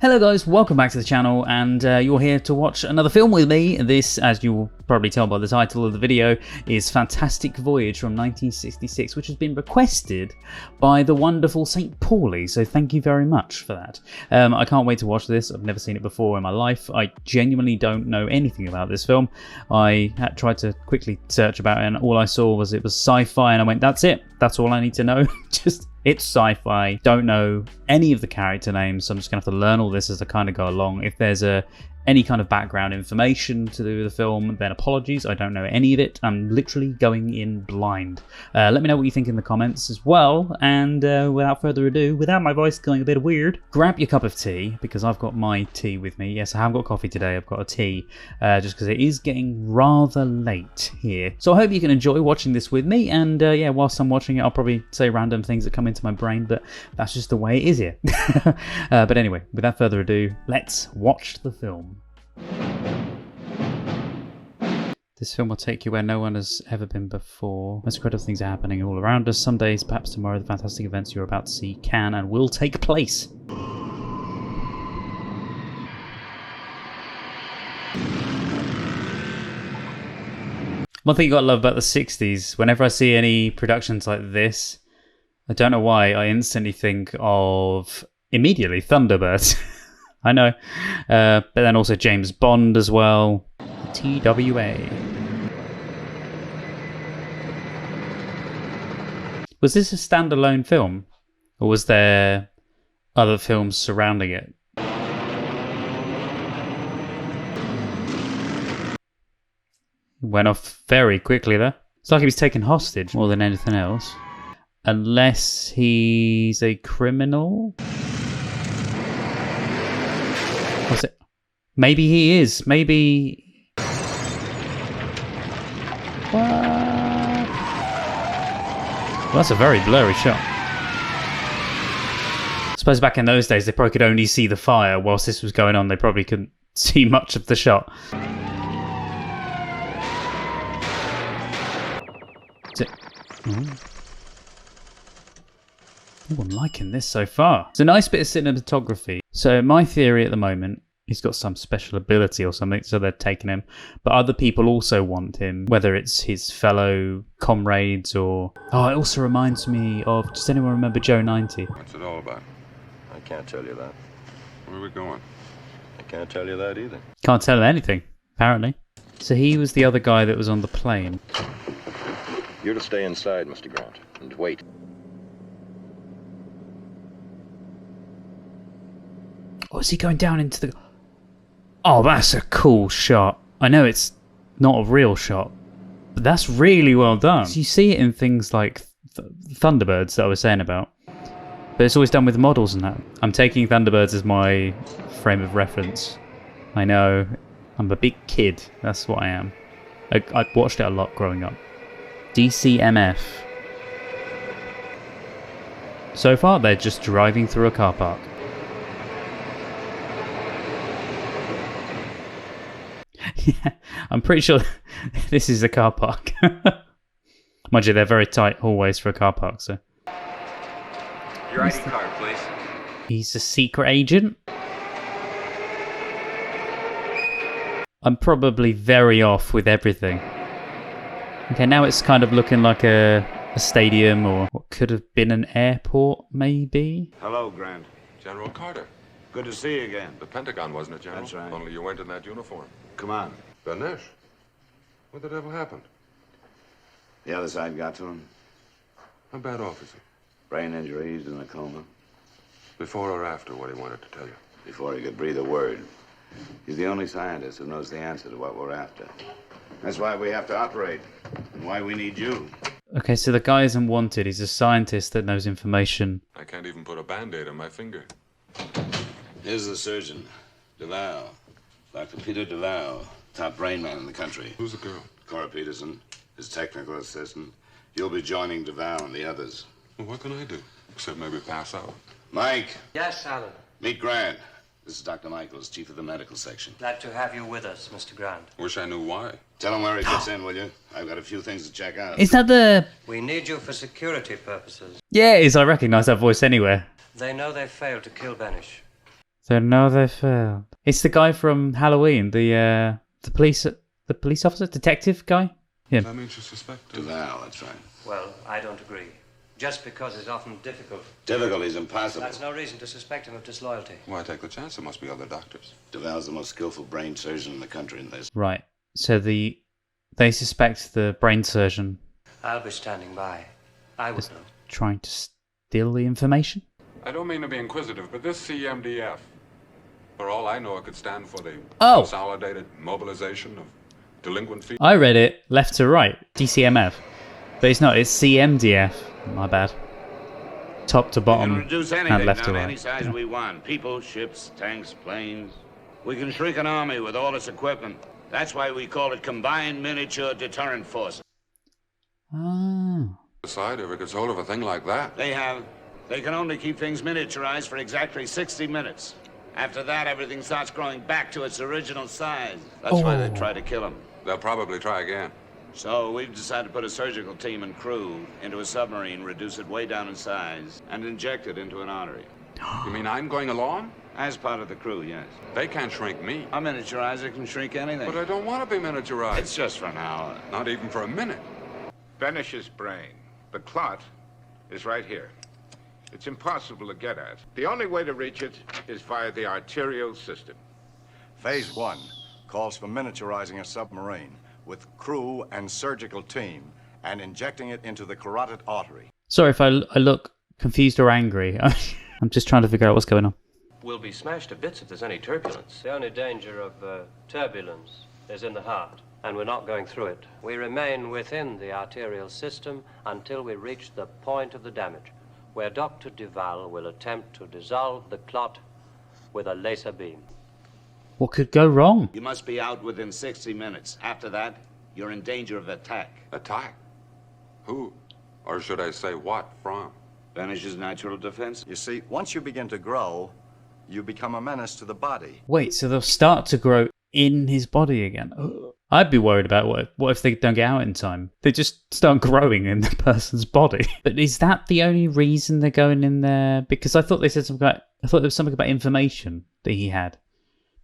Hello guys, welcome back to the channel, and you're here to watch another film with me. This, as you will probably tell by the title of the video, is Fantastic Voyage from 1966, which has been requested by the wonderful StPauley, so thank you very much for that. I can't wait to watch this. I've never seen it before in my life. I genuinely don't know anything about this film. I had tried to quickly search about it, and all I saw was it was sci-fi, and I went, that's it. That's all I need to know. It's sci-fi. Don't know any of the character names, so I'm just going to have to learn all this as I kind of go along. If there's any kind of background information to do with the film, then apologies. I don't know any of it. I'm literally going in blind. Let me know what you think in the comments as well. And without further ado, without my voice going a bit weird, grab your cup of tea, because I've got my tea with me. Yes, I haven't got coffee today. I've got a tea, just because it is getting rather late here. So I hope you can enjoy watching this with me. And yeah, whilst I'm watching it, I'll probably say random things that come into my brain, but that's just the way it is here. But anyway, without further ado, let's watch the film. This film will take you where no one has ever been before. Most incredible things are happening all around us. Some days, perhaps tomorrow, the fantastic events you're about to see can and will take place. One thing you gotta love about the 60s, whenever I see any productions like this, I don't know why, I instantly think of, immediately, Thunderbirds. I know. But then also James Bond as well. TWA. Was this a standalone film? Or was there other films surrounding it? Went off very quickly there. It's like he was taken hostage more than anything else. Unless he's a criminal? Was it? Maybe he is. Maybe. What? Well, that's a very blurry shot. I suppose back in those days they probably could only see the fire whilst this was going on. They probably couldn't see much of the shot. Is it? Oh, I'm liking this so far. It's a nice bit of cinematography. So my theory at the moment, he's got some special ability or something, so they're taking him. But other people also want him, whether it's his fellow comrades or... Oh, it also reminds me of... Does anyone remember Joe 90? What's it all about? I can't tell you that. Where are we going? I can't tell you that either. Can't tell anything, apparently. So he was the other guy that was on the plane. You're to stay inside, Mr. Grant, and wait. Oh, is he going down into the... Oh, that's a cool shot. I know it's not a real shot, but that's really well done. You see it in things like Thunderbirds that I was saying about, but it's always done with models and that. I'm taking Thunderbirds as my frame of reference. I know, I'm a big kid. That's what I am. I watched it a lot growing up. DCMF. So far, they're just driving through a car park. Yeah, I'm pretty sure this is a car park. Mind you, they're very tight hallways for a car park, so... Your ID card, please. He's a secret agent? I'm probably very off with everything. Okay, now it's kind of looking like a stadium, or what could have been an airport, maybe? Hello, Grant. General Carter. Good to see you again. The Pentagon, wasn't it, General? That's right. Only you weren't in that uniform. Come on. Ganesh? What the devil happened? The other side got to him. How bad off is he? Brain injury, he's in a coma. Before or after what he wanted to tell you? Before he could breathe a word. He's the only scientist who knows the answer to what we're after. That's why we have to operate, and why we need you. Okay, so the guy isn't wanted. He's a scientist that knows information. I can't even put a Band-Aid on my finger. Here's the surgeon, DeVal. Dr. Peter DeVal, top brain man in the country. Who's the girl? Cora Peterson, his technical assistant. You'll be joining DeVal and the others. Well, what can I do? Except maybe pass out. Mike. Yes, Alan. Meet Grant. This is Dr. Michaels, chief of the medical section. Glad to have you with us, Mr. Grant. Wish I knew why. Tell him where he fits in, will you? I've got a few things to check out. Is that the... We need you for security purposes. Yeah, it is. I recognise that voice anywhere. They know they failed to kill Banish. So no, they failed. It's the guy from Halloween, the police officer, detective guy. Him. That means you suspect him. Duval, that's right. Well, I don't agree. Just because it's often difficult. Difficult is impossible. That's no reason to suspect him of disloyalty. Why take the chance? There must be other doctors. Duval's the most skillful brain surgeon in the country in this. Right. So they suspect the brain surgeon I'll be standing by. I would know. trying to steal the information. I don't mean to be inquisitive, but this CMDF, for all I know, it could stand for the Consolidated Mobilization of Delinquent Feet. I read it left to right, DCMF, but it's not. It's CMDF. My bad. Top to We bottom can reduce and anything left to down to right. any size we want. People, ships, tanks, planes. We can shrink an army with all its equipment. That's why we call it Combined Miniature Deterrent Force. Ah. The side ever gets hold of a thing like that. They have. They can only keep things miniaturized for exactly 60 minutes. After that, everything starts growing back to its original size. That's why they try to kill him. They'll probably try again. So we've decided to put a surgical team and crew into a submarine, reduce it way down in size, and inject it into an artery. You mean I'm going along? As part of the crew, yes. They can't shrink me. A miniaturizer can shrink anything. But I don't want to be miniaturized. It's just for an hour. Not even for a minute. Benish's brain. The clot is right here. It's impossible to get at. The only way to reach it is via the arterial system. Phase 1 calls for miniaturizing a submarine with crew and surgical team and injecting it into the carotid artery. Sorry if I look confused or angry. I'm just trying to figure out what's going on. We'll be smashed to bits if there's any turbulence. The only danger of turbulence is in the heart, and we're not going through it. We remain within the arterial system until we reach the point of the damage, where Dr. Duval will attempt to dissolve the clot with a laser beam. What could go wrong? You must be out within 60 minutes. After that, you're in danger of attack. Attack? Who? Or should I say what from? Benish's natural defense. You see, once you begin to grow, you become a menace to the body. Wait, so they'll start to grow in his body again? I'd be worried about what if they don't get out in time? They just start growing in the person's body. But is that the only reason they're going in there? Because I thought they said something about, I thought there was something about information that he had.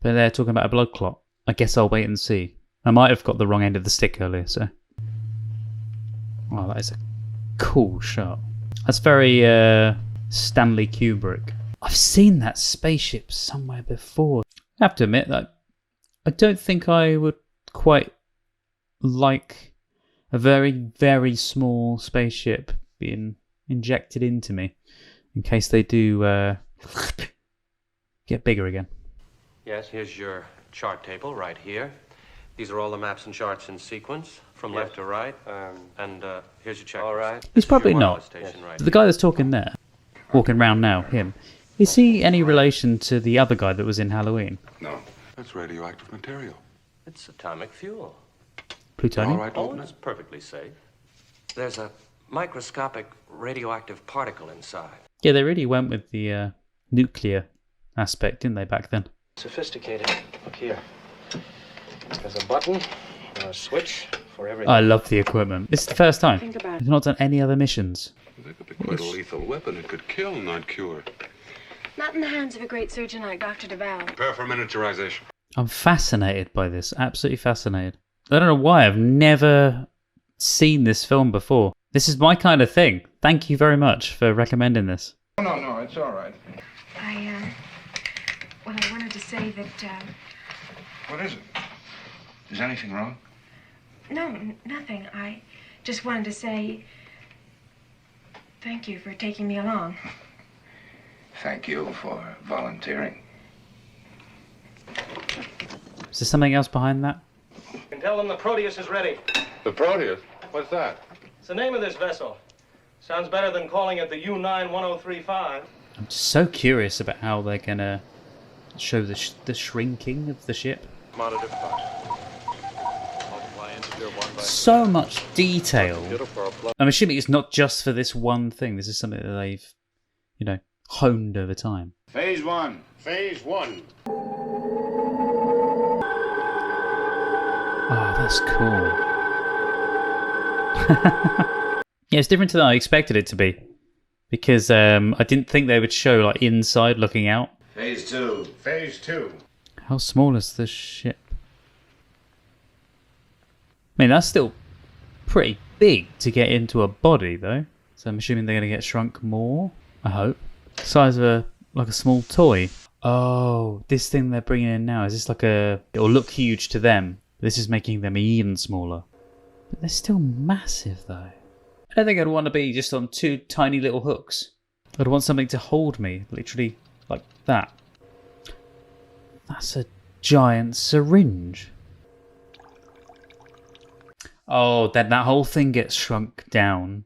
But they're talking about a blood clot. I guess I'll wait and see. I might have got the wrong end of the stick earlier, so. Wow, that is a cool shot. That's very Stanley Kubrick. I've seen that spaceship somewhere before. I have to admit that I don't think I would quite like a very, very small spaceship being injected into me in case they do get bigger again. Yes, here's your chart table right here. These are all the maps and charts in sequence, from left to right. And here's your checklist. All right. He's probably Your wireless not. station right The guy that's talking there, walking around now, him, is he any relation to the other guy that was in Halloween? No. That's radioactive material. It's atomic fuel. Plutonium? All right, Oh, open it's it. perfectly safe. There's a microscopic radioactive particle inside. Yeah, they really went with the nuclear aspect, didn't they, back then? Sophisticated. Look here. There's a button and a switch for everything. I love the equipment. This is the first time. Think about it. We've not done any other missions. That could be quite a lethal weapon. It could kill, not cure. Not in the hands of a great surgeon like Dr. Duval. Prepare for miniaturization. I'm fascinated by this. Absolutely fascinated. I don't know why. I've never seen this film before. This is my kind of thing. Thank you very much for recommending this. No, it's all right. I wanted to say that, What is it? Is anything wrong? no, nothing. I just wanted to say thank you for taking me along. Thank you for volunteering. Is there something else behind that? You can tell them the Proteus is ready. The Proteus? What's that? It's the name of this vessel. Sounds better than calling it the U-91035. I'm just so curious about how they're going to show the shrinking of the ship. Monitor part. So much detail. I'm assuming it's not just for this one thing. This is something that they've, honed over time. Phase 1. Phase 1. Oh, that's cool. Yeah, it's different than I expected it to be. Because I didn't think they would show, inside looking out. Phase 2. Phase 2. How small is this ship? I mean, that's still pretty big to get into a body, though. So I'm assuming they're going to get shrunk more. I hope. Size of like a small toy. Oh, this thing they're bringing in now, is this like a... It'll look huge to them. This is making them even smaller. But they're still massive, though. I don't think I'd want to be just on two tiny little hooks. I'd want something to hold me, literally like that. That's a giant syringe. Oh, then that whole thing gets shrunk down.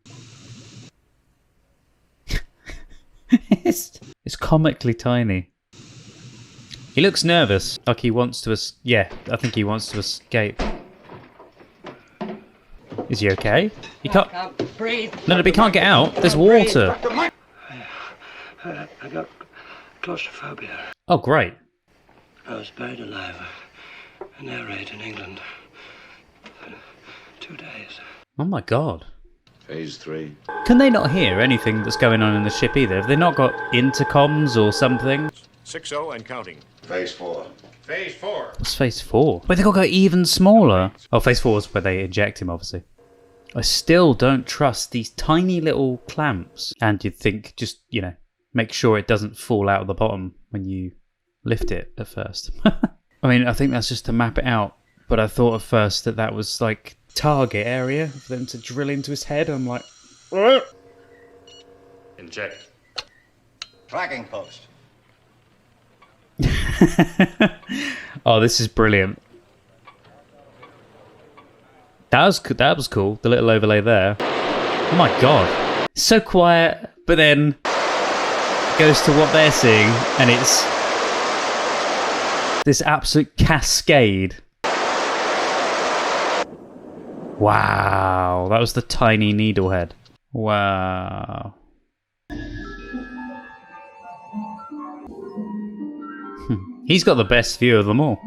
It's comically tiny. He looks nervous, like he wants to yeah, I think he wants to escape. Is he okay? He can't breathe. No, but he can't get out. There's water. I got claustrophobia. Oh, great. I was buried alive in air raid in England for 2 days. Oh my god. Phase 3. Can they not hear anything that's going on in the ship either? Have they not got intercoms or something? 6-0 and counting. Phase 4. Phase 4. What's phase 4? Wait, they got to go even smaller. Oh, phase 4 is where they eject him, obviously. I still don't trust these tiny little clamps. And you'd think, just, you know, make sure it doesn't fall out of the bottom when you lift it at first. I mean, I think that's just to map it out. But I thought at first that that was like target area for them to drill into his head. I'm like, Inject. Tracking post. oh, this is brilliant. That was cool. The little overlay there. Oh my god. So quiet, but then it goes to what they're seeing, and it's this absolute cascade. Wow, that was the tiny needlehead. Wow. He's got the best view of them all.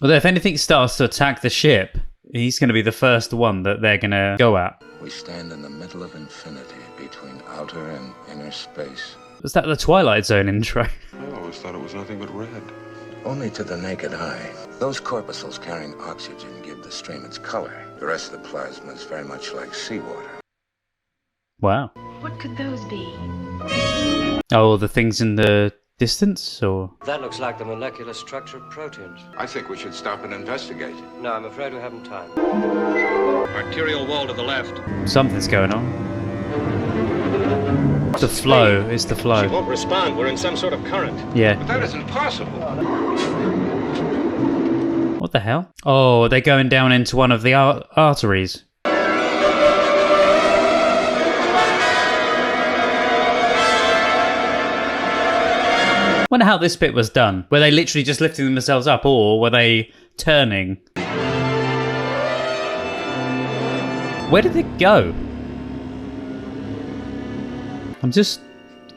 Although if anything starts to attack the ship, he's going to be the first one that they're going to go at. We stand in the middle of infinity between outer and inner space. Was that the Twilight Zone intro? I always thought it was nothing but red. Only to the naked eye. Those corpuscles carrying oxygen give the stream its color. The rest of the plasma is very much like seawater. Wow. What could those be? Oh, the things in the distance, or? That looks like the molecular structure of proteins. I think we should stop and investigate. No, I'm afraid we haven't time. Arterial wall to the left. Something's going on. The flow. It's the flow. She won't respond. We're in some sort of current. Yeah. But that isn't possible. What the hell? Oh, they're going down into one of the arteries. Wonder how this bit was done. Were they literally just lifting themselves up, or were they turning? Where did it go? I'm just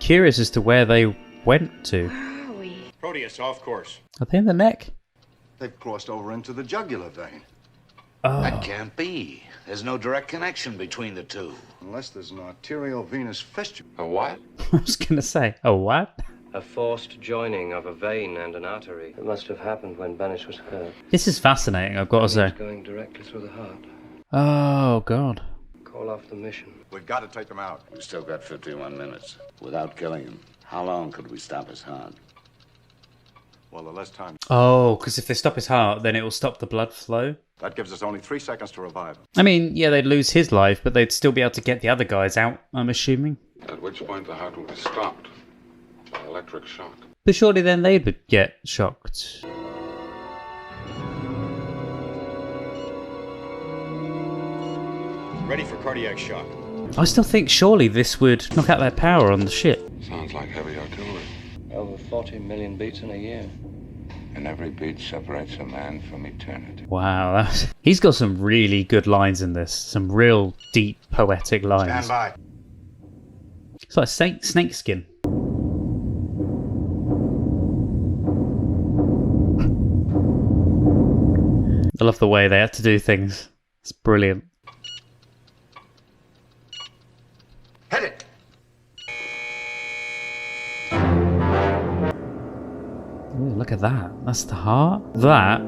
curious as to where they went to. Where are we? Proteus, off course. Are they in the neck? They've crossed over into the jugular vein. Oh. That can't be. There's no direct connection between the two. Unless there's an arterial venous fistula. A what? I was going to say, a what? A forced joining of a vein and an artery. It must have happened when Banish was hurt. This is fascinating, I've got to say. It's going directly through the heart. Oh, God. Call off the mission. We've got to take them out. We've still got 51 minutes. Without killing him, how long could we stop his heart? Well, the less time. Oh, because if they stop his heart, then it will stop the blood flow. That gives us only 3 seconds to revive him. I mean, yeah, they'd lose his life, but they'd still be able to get the other guys out, I'm assuming. At which point the heart will be stopped by electric shock. But surely then they would get shocked. Ready for cardiac shock. I still think surely this would knock out their power on the ship. Sounds like heavy artillery. Over 40 million beats in a year. And every beat separates a man from eternity. Wow, he's got some really good lines in this. Some real deep, poetic lines. Stand by. It's like snake skin. I love the way they had to do things. It's brilliant. Hit it! look at that. That's the heart. That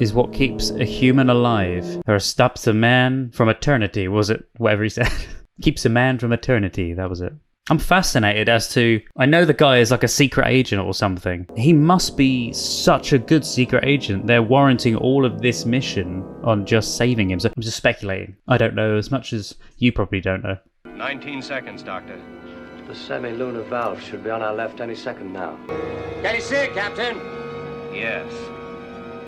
is what keeps a human alive. Or stops a man from eternity, was it? Whatever he said. Keeps a man from eternity, that was it. I'm fascinated as to... I know the guy is like a secret agent or something. He must be such a good secret agent. They're warranting all of this mission on just saving him. So I'm just speculating. I don't know as much as you probably don't know. 19 seconds, Doctor. The semi-lunar valve should be on our left any second now. Can you see it, Captain? Yes.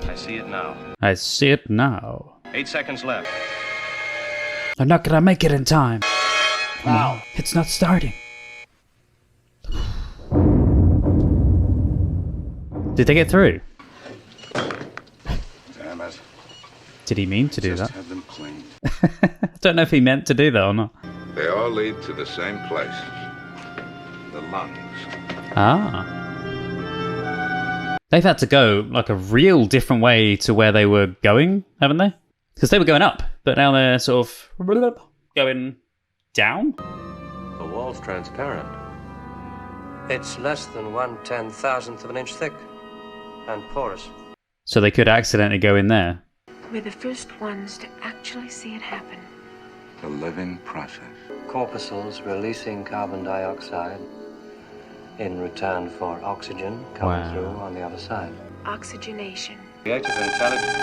I see it now. I see it now. 8 seconds left. I'm not gonna make it in time. Wow. It's not starting. Did they get through? Damn it. Did he mean to do Just that? have them cleaned. I don't know if he meant to do that or not. They all lead to the same place. The lungs. Ah. They've had to go like a real different way to where they were going, haven't they? Because they were going up, but now they're sort of going down. The wall's transparent. It's less than 1/10,000th of an inch thick and porous. So they could accidentally go in there. We're the first ones to actually see it happen. The living process. Corpuscles releasing carbon dioxide in return for oxygen coming through on the other side. Oxygenation. Creative intelligence.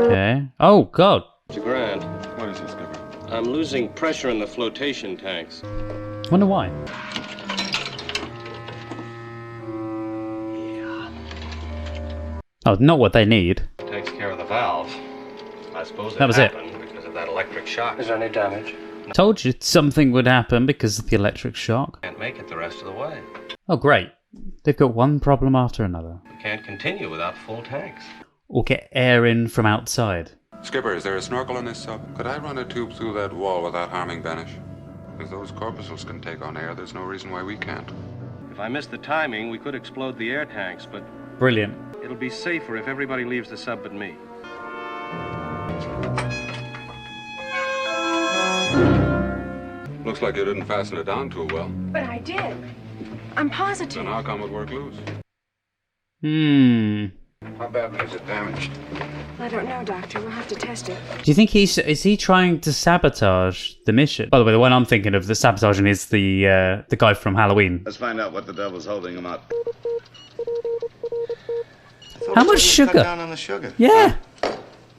Okay. Oh, God. Mr. Grant. What is this, Skipper? I'm losing pressure in the flotation tanks. Wonder why. Oh, not what they need. Takes care of the valve. I suppose That was it. happened because of that electric shock. Is there any damage? Told you something would happen because of the electric shock. Can't make it the rest of the way. Oh, great. They've got one problem after another. We can't continue without full tanks. Or get air in from outside. Skipper, is there a snorkel in this sub? Could I run a tube through that wall without harming Banish? If those corpuscles can take on air, there's no reason why we can't. If I miss the timing, we could explode the air tanks, but Brilliant. it'll be safer if everybody leaves the sub but me. Looks like you didn't fasten it down too well. But I did. I'm positive. Then how come it worked loose? How badly is it damaged? I don't know, Doctor. We'll have to test it. Do you think is he trying to sabotage the mission? By the way, the one I'm thinking of, the sabotaging is the guy from Halloween. Let's find out what the devil's holding him up. How much sugar? Cut down on the sugar. Yeah.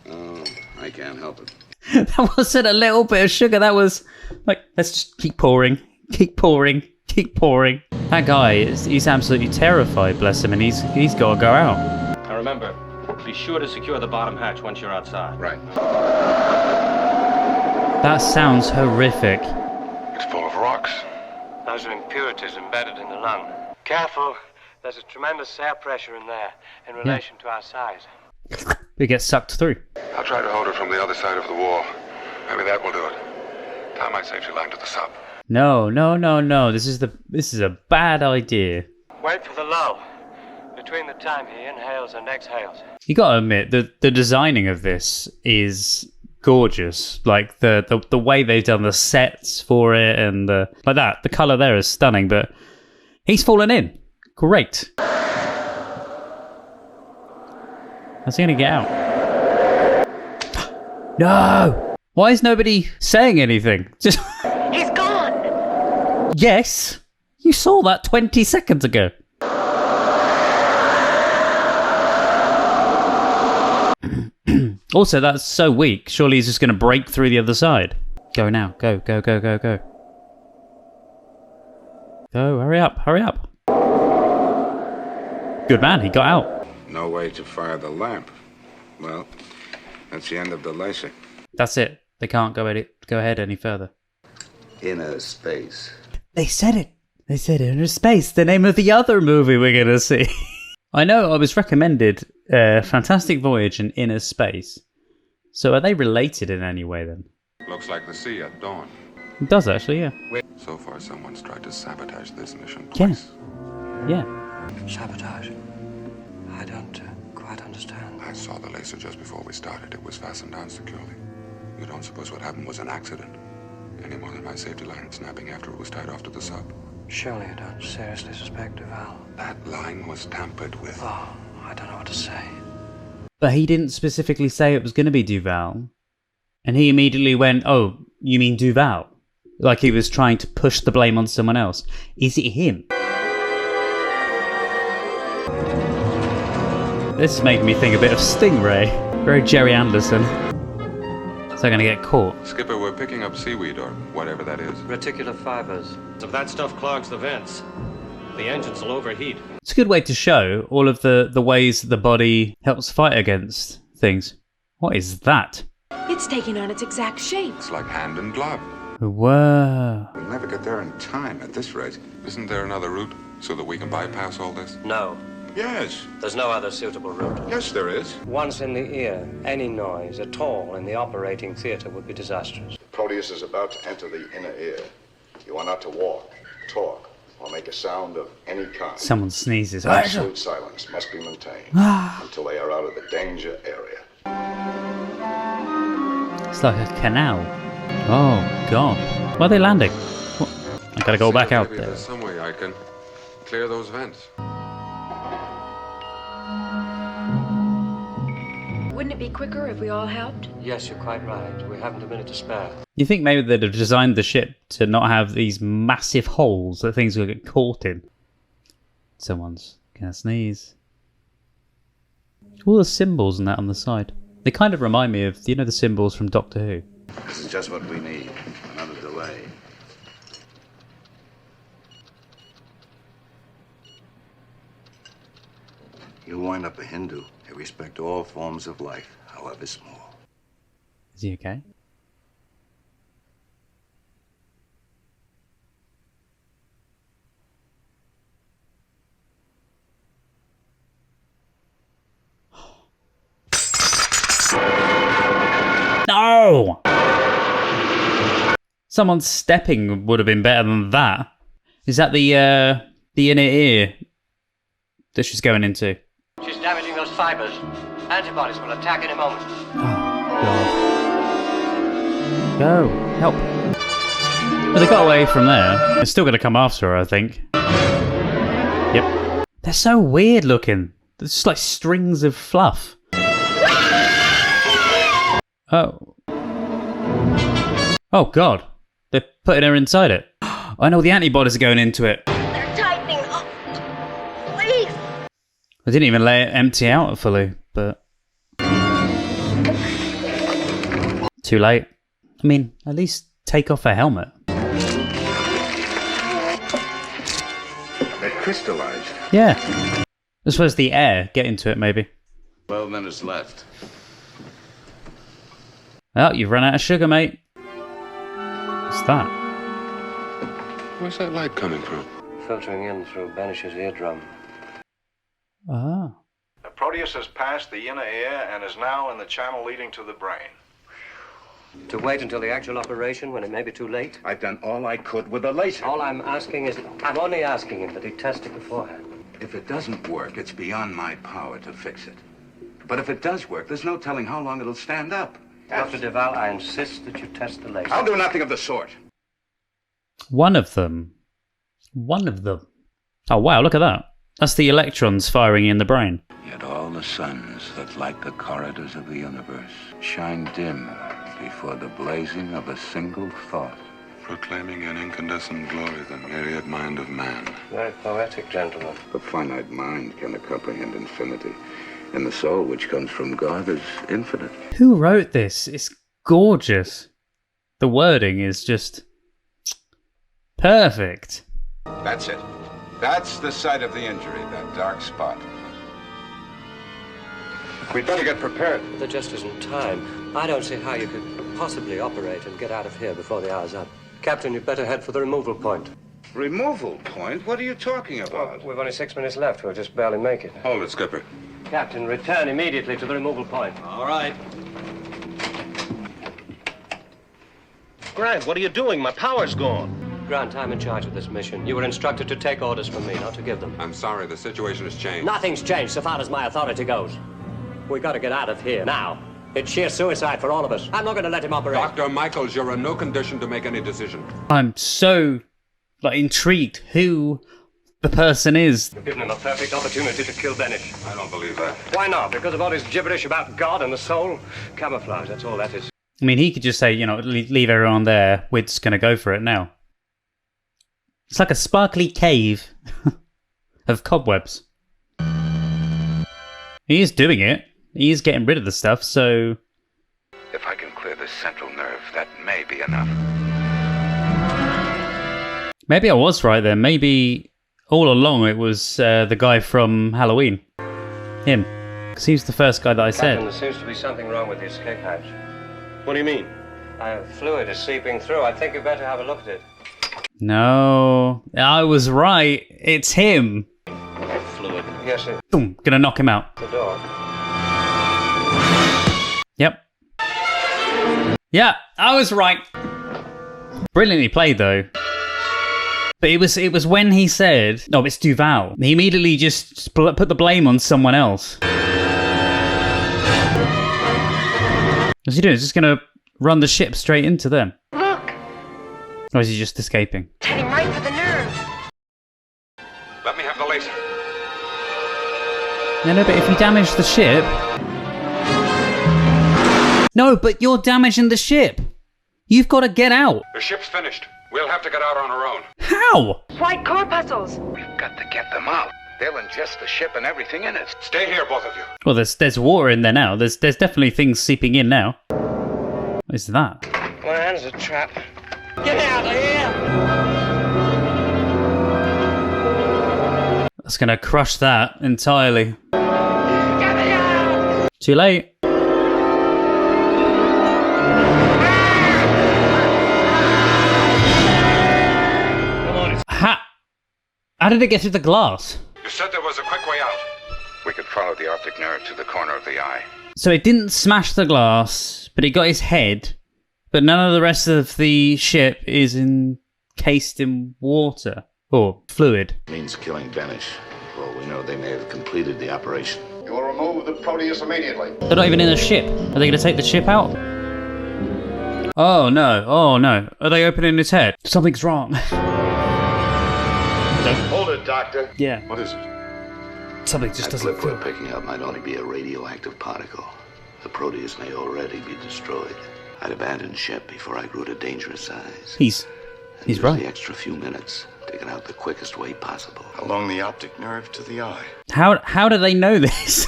Oh, I can't help it. That wasn't a little bit of sugar. That was like, let's just keep pouring, keep pouring, keep pouring. That guy, he's absolutely terrified, bless him, and he's got to go out. Now remember, be sure to secure the bottom hatch once you're outside. Right. That sounds horrific. It's full of rocks. Those are impurities embedded in the lung. Careful. There's a tremendous air pressure in there in relation to our size. It gets sucked through. I'll try to hold it from the other side of the wall. Maybe that will do it. Tie my safety line to the sub. No. This is a bad idea. Wait for the lull. Between the time he inhales and exhales. You gotta admit the designing of this is gorgeous. Like the way they've done the sets for it and like that. The colour there is stunning, but he's fallen in. Great. How's he gonna get out? No! Why is nobody saying anything? Just He's gone! yes! You saw that 20 seconds ago. Also, that's so weak. Surely he's just gonna break through the other side. Go now. Go. Go, hurry up. Good man, he got out. No way to fire the lamp. Well, that's the end of the laser. That's it. They can't go ahead any further. Inner space. They said it. They said Inner Space, the name of the other movie we're going to see. I know I was recommended Fantastic Voyage and Inner Space. So are they related in any way then? Looks like the sea at dawn. It does actually, yeah. So far, someone's tried to sabotage this mission Yes. twice. Yeah. Sabotage? I don't quite understand. I saw the laser just before we started. It was fastened down securely. You don't suppose what happened was an accident? Any more than my safety line snapping after it was tied off to the sub. Surely you don't seriously suspect Duval? That line was tampered with. Oh, I don't know what to say. But he didn't specifically say it was going to be Duval. And he immediately went, oh, you mean Duval? Like he was trying to push the blame on someone else. Is it him? This made me think a bit of Stingray. Very Jerry Anderson. So they're going to get caught. Skipper, we're picking up seaweed or whatever that is. Reticular fibers. If that stuff clogs the vents, the engines will overheat. It's a good way to show all of the ways the body helps fight against things. What is that? It's taking on its exact shape. It's like hand and glove. Whoa. We'll never get there in time at this rate. Isn't there another route so that we can bypass all this? No. Yes. There's no other suitable route. Yes, there is. Once in the ear, any noise at all in the operating theater would be disastrous. Proteus is about to enter the inner ear. You are not to walk, talk, or make a sound of any kind. Someone sneezes. Absolute silence must be maintained until they are out of the danger area. It's like a canal. Oh, God. Why are they landing? What? I gotta go back out Maybe there. there's some way I can clear those vents. Wouldn't it be quicker if we all helped? Yes, you're quite right. We haven't a minute to spare. You think maybe they'd have designed the ship to not have these massive holes that things will get caught in? Someone's gonna sneeze. All the symbols and that on the side. They kind of remind me of, you know, the symbols from Doctor Who. This is just what we need. Another delay. You'll wind up a Hindu. They respect all forms of life, however small. Is he okay? No! Someone stepping would have been better than that. Is that the inner ear that she's going into? She's damaging those fibers. Antibodies will attack in a moment. Oh, God. Go. Help. But they got away from there. They're still going to come after her, I think. Yep. They're so weird looking. They're just like strings of fluff. Oh. Oh, God. They're putting her inside it. I know the antibodies are going into it. They're tightening up. Please. I didn't even let it empty out fully, but... Too late. I mean, at least take off her helmet. They're crystallized. Yeah. I suppose the air get into it, maybe. 12 minutes left. Oh, you've run out of sugar, mate. What's that? Where's that light coming from? Filtering in through Banish's eardrum. Ah. The Proteus has passed the inner ear and is now in the channel leading to the brain. To wait until the actual operation when it may be too late? I've done all I could with the laser. All I'm asking is, I'm only asking him that he test it beforehand. If it doesn't work, it's beyond my power to fix it. But if it does work, there's no telling how long it'll stand up. Dr. Duval, I insist that you test the laser. I'll do nothing of the sort. One of them. One of them. Oh, wow, look at that. That's the electrons firing in the brain. Yet all the suns that light the corridors of the universe shine dim before the blazing of a single thought. Proclaiming in incandescent glory the myriad mind of man. Very poetic, gentlemen. The finite mind cannot comprehend infinity, and the soul which comes from God is infinite. Who wrote this? It's gorgeous. The wording is just... perfect. That's it. That's the site of the injury, that dark spot. We'd better get prepared. There just isn't time. I don't see how you could possibly operate and get out of here before the hour's up. Captain, you'd better head for the removal point. Removal point? What are you talking about? We've only 6 minutes left. We'll just barely make it. Hold it, Skipper. Captain, return immediately to the removal point. All right. Grant, what are you doing? My power's gone. Grant, I'm in charge of this mission. You were instructed to take orders from me, not to give them. I'm sorry, the situation has changed. Nothing's changed so far as my authority goes. We gotta get out of here, now. It's sheer suicide for all of us. I'm not gonna let him operate. Dr. Michaels, you're in no condition to make any decision. I'm so like intrigued who the person is. You've given him a perfect opportunity to kill Benish. I don't believe that. Why not? Because of all his gibberish about God and the soul? Camouflage, that's all that is. I mean, he could just say, you know, leave everyone there. We're just going to go for it now. It's like a sparkly cave of cobwebs. He is doing it. He is getting rid of the stuff, so... If I can clear this central nerve, that may be enough. Maybe I was right there. Maybe all along it was the guy from Halloween. Him. Because he was the first guy that I said. Captain, there seems to be something wrong with the escape hatch. What do you mean? Fluid is seeping through. I think you better have a look at it. No, I was right. It's him. Fluid. Yes, sir. Boom, gonna knock him out. The door. Yep. Yeah, I was right. Brilliantly played, though. But it was when he said, "No, it's Duval." He immediately just put the blame on someone else. What's he doing? He's just gonna run the ship straight into them. Look! Or is he just escaping? It's heading right for the nerve. Let me have the laser. No, but if you damage the ship... No, but you're damaging the ship. You've got to get out. The ship's finished. We'll have to get out on our own. How? White corpuscles. We've got to get them out. They'll ingest the ship and everything in it. Stay here, both of you. Well, there's water in there now. There's definitely things seeping in now. What is that? My hand's a trap. Get out of here! That's gonna crush that entirely. Get me out! Too late. How did it get through the glass? You said there was a quick way out. We could follow the optic nerve to the corner of the eye. So it didn't smash the glass, but it got his head. But none of the rest of the ship is encased in water. Or fluid. Means killing Benish. For all we know, they may have completed the operation. You will remove the Proteus immediately. They're not even in the ship. Are they going to take the ship out? Oh no, oh no. Are they opening his head? Something's wrong. Hold it, Doctor. Yeah. What is it? Something just doesn't blip we're picking up might only be a radioactive particle. The Proteus may already be destroyed. I'd abandon ship before I grew to dangerous size. He's right. The extra few minutes, take it out the quickest way possible. Along the optic nerve to the eye. How do they know this?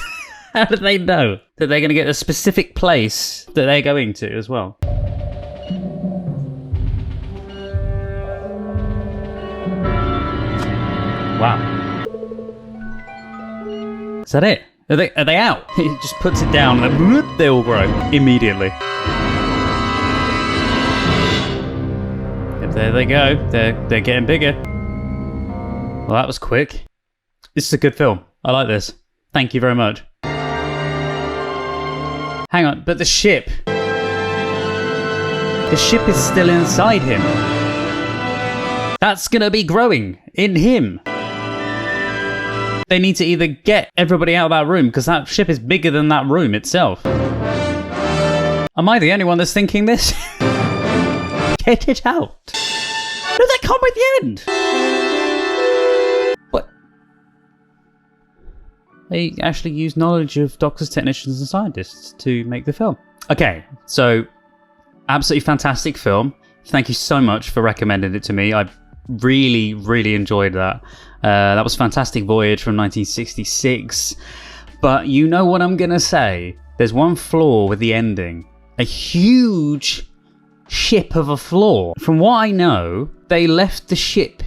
How do they know that they're going to get a specific place that they're going to as well? Wow. Is that it? Are they out? He just puts it down and then whoop, they all grow immediately. Yep, there they go. They're getting bigger. Well, that was quick. This is a good film. I like this. Thank you very much. Hang on, but the ship. The ship is still inside him. That's gonna be growing in him. They need to either get everybody out of that room, because that ship is bigger than that room itself. Am I the only one that's thinking this? Get it out. No, they come at the end. What? They actually use knowledge of doctors, technicians, and scientists to make the film. Okay, so absolutely fantastic film. Thank you so much for recommending it to me. I really, really enjoyed that. That was Fantastic Voyage from 1966. But you know what I'm gonna say. There's one flaw with the ending. A huge ship of a flaw. From what I know, they left the ship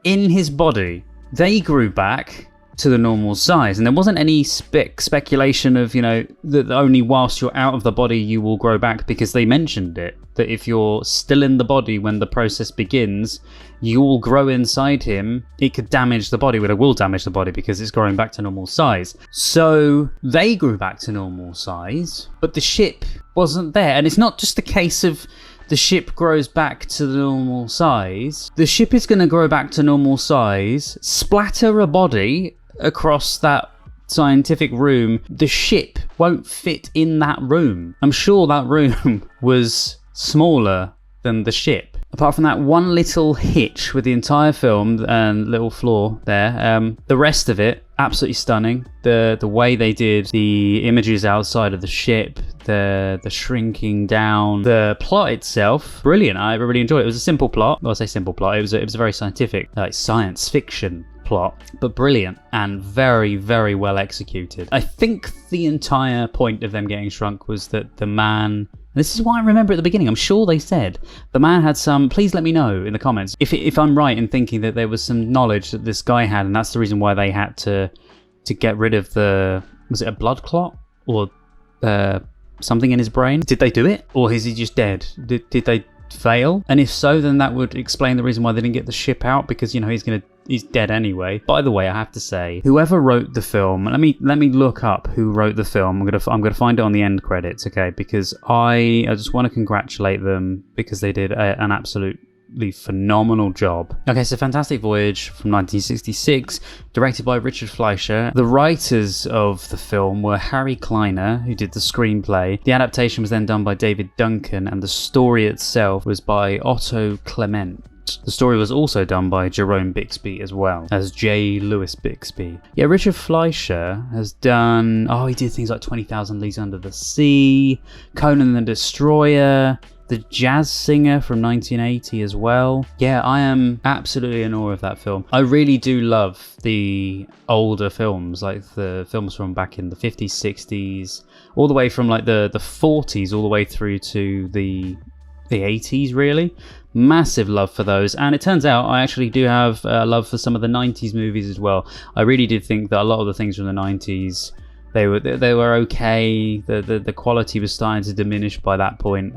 in his body. They grew back to the normal size, and there wasn't any speculation of, you know, that only whilst you're out of the body you will grow back, because they mentioned it, that if you're still in the body when the process begins, you will grow inside him. It could damage the body, but it will damage the body because it's growing back to normal size. So they grew back to normal size, but the ship wasn't there. And it's not just a case of the ship grows back to the normal size. The ship is going to grow back to normal size, splatter a body across that scientific room. The ship won't fit in that room. I'm sure that room was smaller than the ship. Apart from that one little hitch with the entire film and little flaw there, the rest of it, absolutely stunning. The way they did the images outside of the ship, the shrinking down, the plot itself, brilliant. I really enjoyed it. It was a simple plot. Well, I say simple plot. It was a very scientific, like science fiction plot, but brilliant and very, very well executed. I think the entire point of them getting shrunk was that the man, this is why I remember at the beginning, I'm sure they said the man had some, please let me know in the comments if I'm right in thinking that there was some knowledge that this guy had, and that's the reason why they had to get rid of the, was it a blood clot or something in his brain? Did they do it, or is he just dead? Did they fail? And if so, then that would explain the reason why they didn't get the ship out, because you know he's dead anyway. By the way, I have to say, whoever wrote the film, let me look up who wrote the film. I'm gonna find it on the end credits, okay? Because I just want to congratulate them because they did an absolutely phenomenal job. Okay, so Fantastic Voyage from 1966, directed by Richard Fleischer. The writers of the film were Harry Kleiner, who did the screenplay. The adaptation was then done by David Duncan, and the story itself was by Otto Clement. The story was also done by Jerome Bixby as well, as J. Louis Bixby. Yeah, Richard Fleischer has done, he did things like 20,000 Leagues Under the Sea, Conan the Destroyer, The Jazz Singer from 1980 as well. Yeah, I am absolutely in awe of that film. I really do love the older films, like the films from back in the 50s, 60s, all the way from like the 40s all the way through to the 80s, really. Massive love for those, and it turns out I actually do have love for some of the 90s movies as well. I really did think that a lot of the things from the 90s, they were okay. The quality was starting to diminish by that point,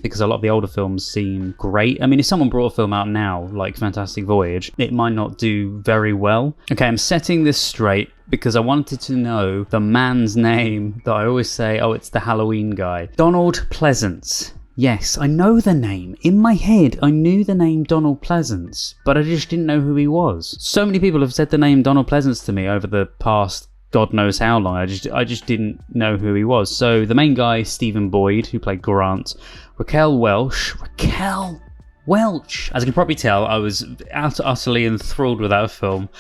because a lot of the older films seem great. I mean, if someone brought a film out now like Fantastic Voyage, it might not do very well. Okay, I'm setting this straight because I wanted to know the man's name that I always say, it's the Halloween guy. Donald Pleasance. Yes, I know the name. In my head, I knew the name Donald Pleasance, but I just didn't know who he was. So many people have said the name Donald Pleasance to me over the past God knows how long. I just didn't know who he was. So the main guy, Stephen Boyd, who played Grant, Raquel Welch. As you can probably tell, I was utterly enthralled with that film.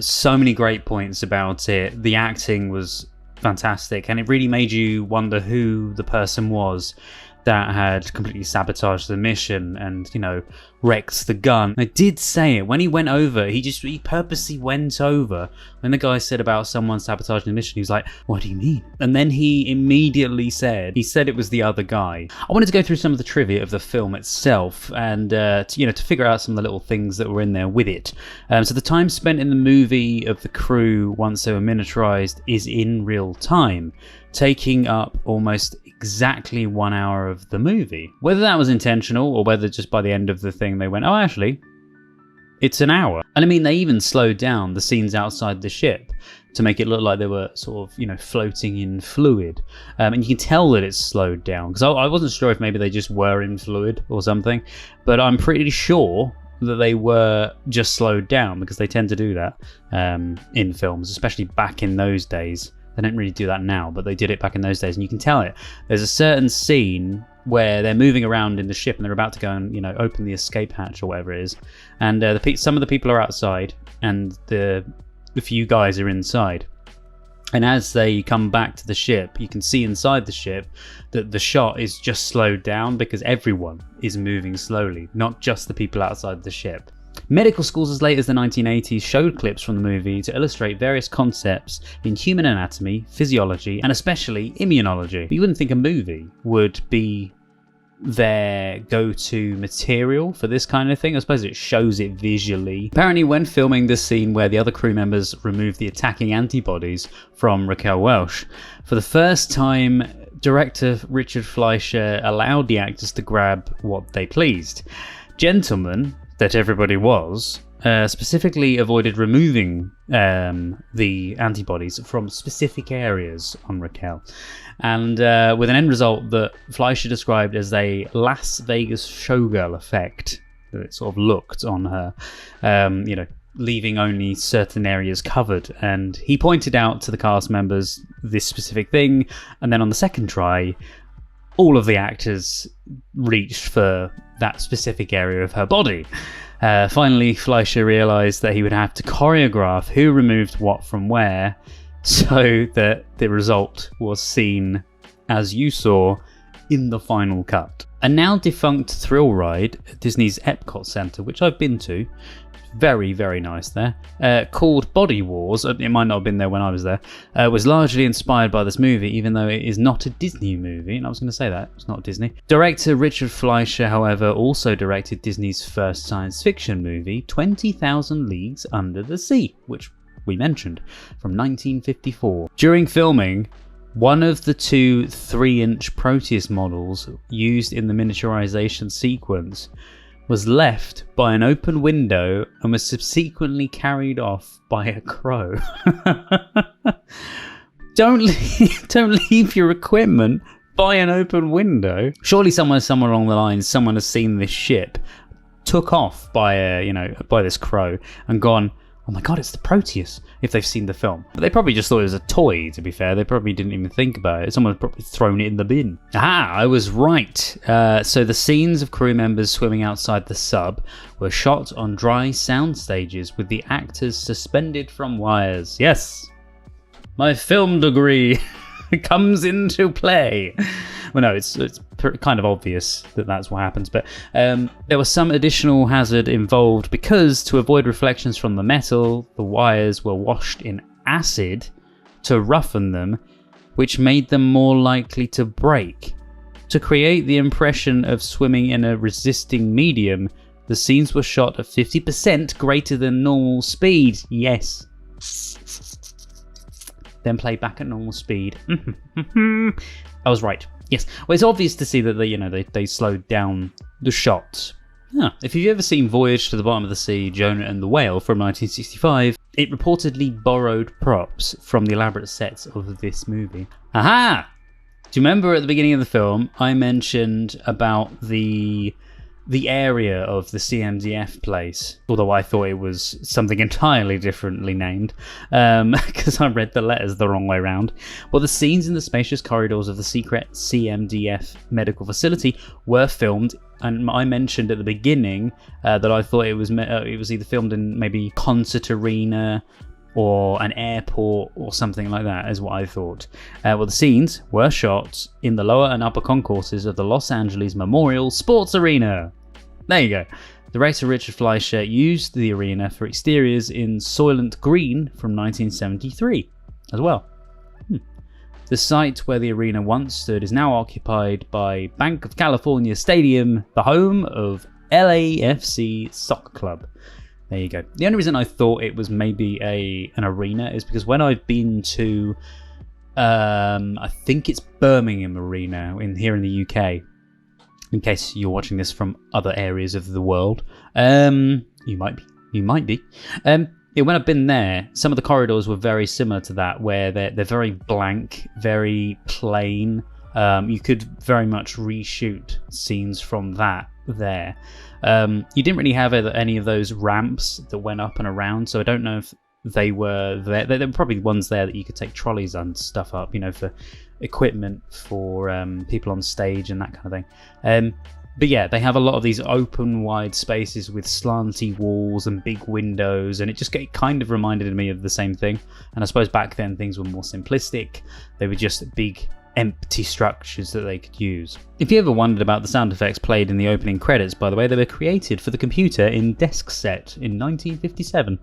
So many great points about it. The acting was fantastic, and it really made you wonder who the person was that had completely sabotaged the mission and, you know, wrecked the gun. I did say it when he went over. He purposely went over when the guy said about someone sabotaging the mission. He was like, "What do you mean?" And then he immediately said it was the other guy. I wanted to go through some of the trivia of the film itself and to figure out some of the little things that were in there with it. So the time spent in the movie of the crew once they were miniaturized is in real time, taking up almost exactly 1 hour of the movie. Whether that was intentional or whether just by the end of the thing they went, actually, it's an hour. And I mean, they even slowed down the scenes outside the ship to make it look like they were sort of, floating in fluid. And you can tell that it's slowed down, because I wasn't sure if maybe they just were in fluid or something, but I'm pretty sure that they were just slowed down, because they tend to do that in films, especially back in those days. They don't really do that now, but they did it back in those days, and you can tell it. There's a certain scene where they're moving around in the ship and they're about to go and open the escape hatch or whatever it is, and some of the people are outside and the few guys are inside. And as they come back to the ship, you can see inside the ship that the shot is just slowed down because everyone is moving slowly, not just the people outside the ship. Medical schools as late as the 1980s showed clips from the movie to illustrate various concepts in human anatomy, physiology, and especially immunology. But you wouldn't think a movie would be their go-to material for this kind of thing. I suppose it shows it visually. Apparently, when filming the scene where the other crew members removed the attacking antibodies from Raquel Welch, for the first time, director Richard Fleischer allowed the actors to grab what they pleased. Gentlemen that everybody was, specifically avoided removing the antibodies from specific areas on Raquel, and with an end result that Fleischer described as a Las Vegas showgirl effect that it sort of looked on her, leaving only certain areas covered. And he pointed out to the cast members this specific thing, and then on the second try, all of the actors reached for that specific area of her body. Finally, Fleischer realised that he would have to choreograph who removed what from where, so that the result was seen as you saw in the final cut. A now defunct thrill ride at Disney's Epcot Center, which I've been to, very, very nice there, called Body Wars, it might not have been there when I was there, was largely inspired by this movie, even though it is not a Disney movie, and I was going to say that, it's not Disney. Director Richard Fleischer, however, also directed Disney's first science fiction movie, 20,000 Leagues Under the Sea, which we mentioned, from 1954. During filming, one of the two 3-inch Proteus models used in the miniaturization sequence was left by an open window and was subsequently carried off by a crow. Don't leave your equipment by an open window. Surely somewhere along the line, someone has seen this ship, took off by by this crow, and gone, oh my god, it's the Proteus, if they've seen the film. But they probably just thought it was a toy, to be fair. They probably didn't even think about it. Someone had probably thrown it in the bin. Aha, I was right. So the scenes of crew members swimming outside the sub were shot on dry sound stages with the actors suspended from wires. Yes, my film degree comes into play. Well, no, it's kind of obvious that that's what happens, but there was some additional hazard involved because, to avoid reflections from the metal, the wires were washed in acid to roughen them, which made them more likely to break. To create the impression of swimming in a resisting medium, the scenes were shot at 50% greater than normal speed. Yes. Then play back at normal speed. I was right. Yes. Well, it's obvious to see that they slowed down the shots. Yeah. If you've ever seen Voyage to the Bottom of the Sea, Jonah and the Whale from 1965, it reportedly borrowed props from the elaborate sets of this movie. Aha! Do you remember at the beginning of the film I mentioned about the area of the CMDF place, although I thought it was something entirely differently named, because I read the letters the wrong way around. Well, the scenes in the spacious corridors of the secret CMDF medical facility were filmed, and I mentioned at the beginning that I thought it was either filmed in maybe concert arena or an airport or something like that, is what I thought. Well, the scenes were shot in the lower and upper concourses of the Los Angeles Memorial Sports Arena. There you go. Director Richard Fleischer used the arena for exteriors in Soylent Green from 1973 as well. The site where the arena once stood is now occupied by Bank of California Stadium, the home of LAFC Soccer Club. There you go. The only reason I thought it was maybe an arena is because when I've been to, I think it's Birmingham Arena here in the UK, in case you're watching this from other areas of the world, you might be. When I've been there, some of the corridors were very similar to that, where they're very blank, very plain. You could very much reshoot scenes from that there. You didn't really have any of those ramps that went up and around, so I don't know if they were there. There were probably ones there that you could take trolleys and stuff up, for equipment for people on stage and that kind of thing. But yeah, they have a lot of these open, wide spaces with slanty walls and big windows, and it kind of reminded me of the same thing. And I suppose back then things were more simplistic. They were just big, empty structures that they could use. If you ever wondered about the sound effects played in the opening credits, by the way, they were created for the computer in DeskSet in 1957.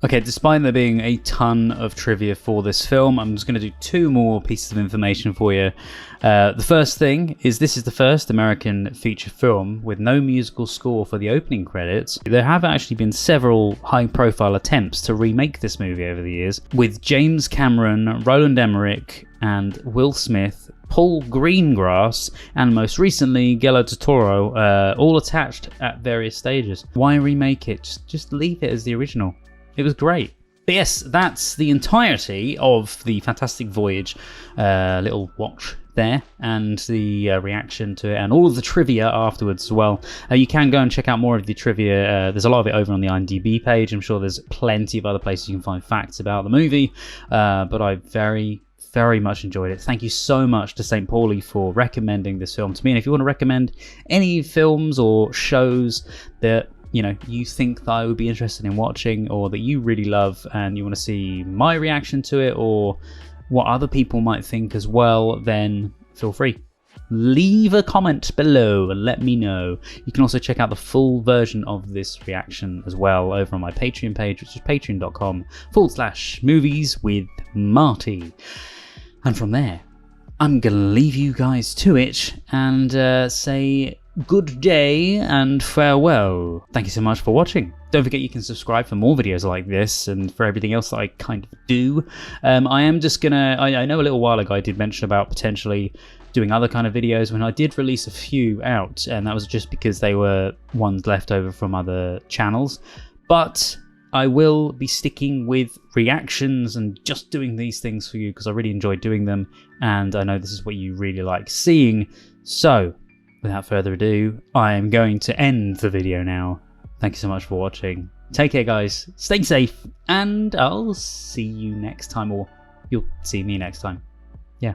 Okay, despite there being a ton of trivia for this film, I'm just going to do 2 more pieces of information for you. The first thing is this is the first American feature film with no musical score for the opening credits. There have actually been several high-profile attempts to remake this movie over the years, with James Cameron, Roland Emmerich, and Will Smith, Paul Greengrass, and most recently Guillermo del Toro, all attached at various stages. Why remake it? Just leave it as the original. It was great. But yes, that's the entirety of the Fantastic Voyage little watch there, and the reaction to it, and all of the trivia afterwards as well. You can go and check out more of the trivia. There's a lot of it over on the IMDb page. I'm sure there's plenty of other places you can find facts about the movie, but I very, very much enjoyed it. Thank you so much to StPauley for recommending this film to me. And if you want to recommend any films or shows that you think that I would be interested in watching, or that you really love and you want to see my reaction to it, or what other people might think as well, then feel free. Leave a comment below and let me know. You can also check out the full version of this reaction as well over on my Patreon page, which is patreon.com/movieswithmarty. And from there, I'm going to leave you guys to it and say good day and farewell. Thank you so much for watching. Don't forget you can subscribe for more videos like this and for everything else that I kind of do. I am just gonna, I know a little while ago I did mention about potentially doing other kind of videos when I did release a few out, and that was just because they were ones left over from other channels. But I will be sticking with reactions and just doing these things for you because I really enjoy doing them, and I know this is what you really like seeing. So without further ado, I am going to end the video now. Thank you so much for watching. Take care, guys. Stay safe, and I'll see you next time, or you'll see me next time. Yeah.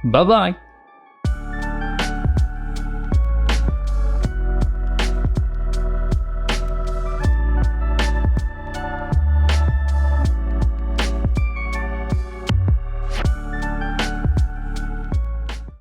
Bye-bye.